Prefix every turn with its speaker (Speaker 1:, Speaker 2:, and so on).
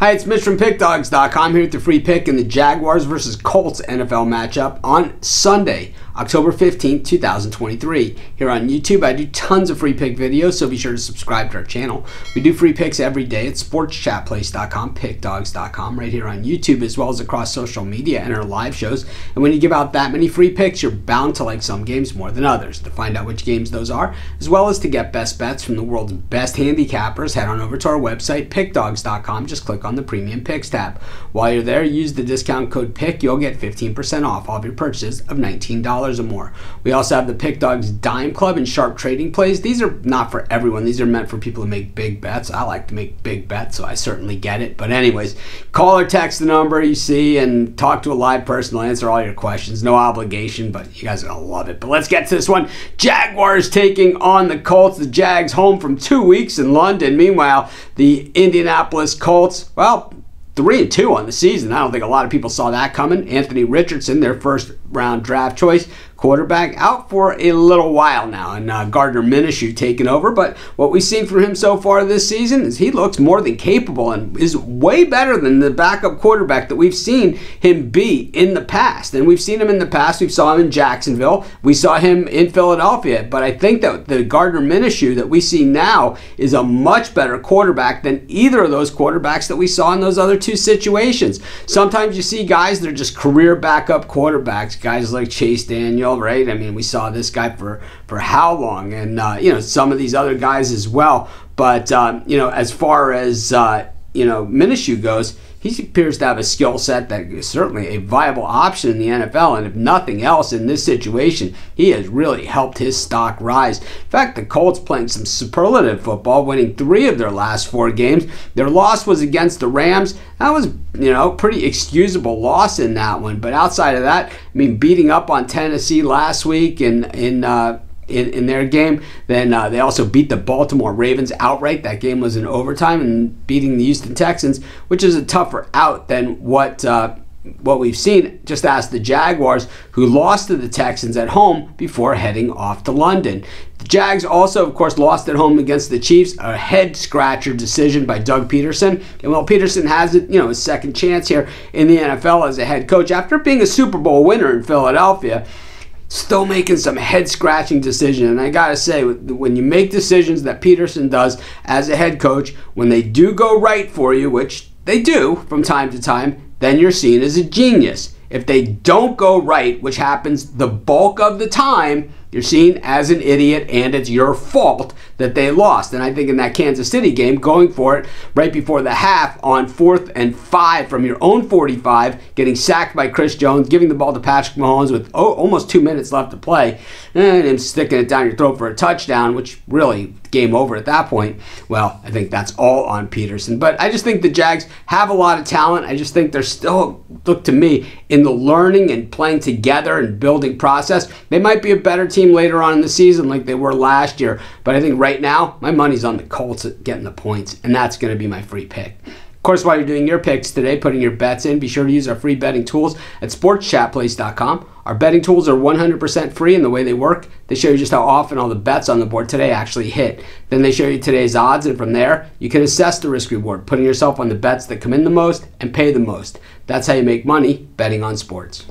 Speaker 1: Hi, it's Mitch from Pickdawgz.com here with the free pick in the Jaguars versus Colts NFL matchup on Sunday, October 15th, 2023. Here on YouTube, I do tons of free pick videos, so be sure to subscribe to our channel. We do free picks every day at sportschatplace.com, pickdawgz.com, right here on YouTube, as well as across social media and our live shows. And when you give out that many free picks, you're bound to like some games more than others. To find out which games those are, as well as to get best bets from the world's best handicappers, head on over to our website, pickdawgz.com. Just click on the Premium Picks tab. While you're there, use the discount code PICK. You'll get 15% off all of your purchases of $19 or more. We also have the Pickdawgz Dime Club and Sharp Trading Plays. These are not for everyone. These are meant for people who make big bets. I like to make big bets, so I certainly get it. But anyways, call or text the number you see and talk to a live person. They'll answer all your questions. No obligation, but you guys are going to love it. But let's get to this one. Jaguars taking on the Colts. The Jags home from 2 weeks in London. Meanwhile, the Indianapolis Colts, well, 3-2 on the season. I don't think a lot of people saw that coming. Anthony Richardson, their first round draft choice quarterback, out for a little while now, and Gardner Minshew taking over. But what we've seen from him so far this season is he looks more than capable and is way better than the backup quarterback that we've seen him be in the past. And we've seen him in the past. We saw him in Jacksonville. We saw him in Philadelphia. But I think that the Gardner Minshew that we see now is a much better quarterback than either of those quarterbacks that we saw in those other two situations. Sometimes you see guys that are just career backup quarterbacks, guys like Chase Daniel, right? I mean, we saw this guy for how long, and some of these other guys as well. But as far as Minshew goes, he appears to have a skill set that is certainly a viable option in the NFL, and if nothing else in this situation, he has really helped his stock rise. In fact, the Colts playing some superlative football, winning 3 of their last 4 games. Their loss was against the Rams. That was, pretty excusable loss in that one. But outside of that, I mean, beating up on Tennessee last week in their game. Then they also beat the Baltimore Ravens outright. That game was in overtime, and beating the Houston Texans, which is a tougher out than what we've seen. Just ask the Jaguars, who lost to the Texans at home before heading off to London. The Jags also, of course, lost at home against the Chiefs, a head-scratcher decision by Doug Peterson. And while Peterson has it, his second chance here in the NFL as a head coach after being a Super Bowl winner in Philadelphia, still making some head-scratching decisions. And I gotta say, when you make decisions that Peterson does as a head coach, when they do go right for you, which they do from time to time, then you're seen as a genius. If they don't go right, which happens the bulk of the time, you're seen as an idiot, and it's your fault that they lost. And I think in that Kansas City game, going for it right before the half on 4th and 5 from your own 45, getting sacked by Chris Jones, giving the ball to Patrick Mahomes with almost 2 minutes left to play, and him sticking it down your throat for a touchdown, which really game over at that point. Well, I think that's all on Peterson. But I just think the Jags have a lot of talent. I just think they're still, look to me, in the learning and playing together and building process. They might be a better team later on in the season like they were last year. But I think right now, my money's on the Colts getting the points, and that's going to be my free pick. Of course, while you're doing your picks today, putting your bets in, be sure to use our free betting tools at sportschatplace.com. Our betting tools are 100% free in the way they work. They show you just how often all the bets on the board today actually hit. Then they show you today's odds, and from there, you can assess the risk-reward, putting yourself on the bets that come in the most and pay the most. That's how you make money betting on sports.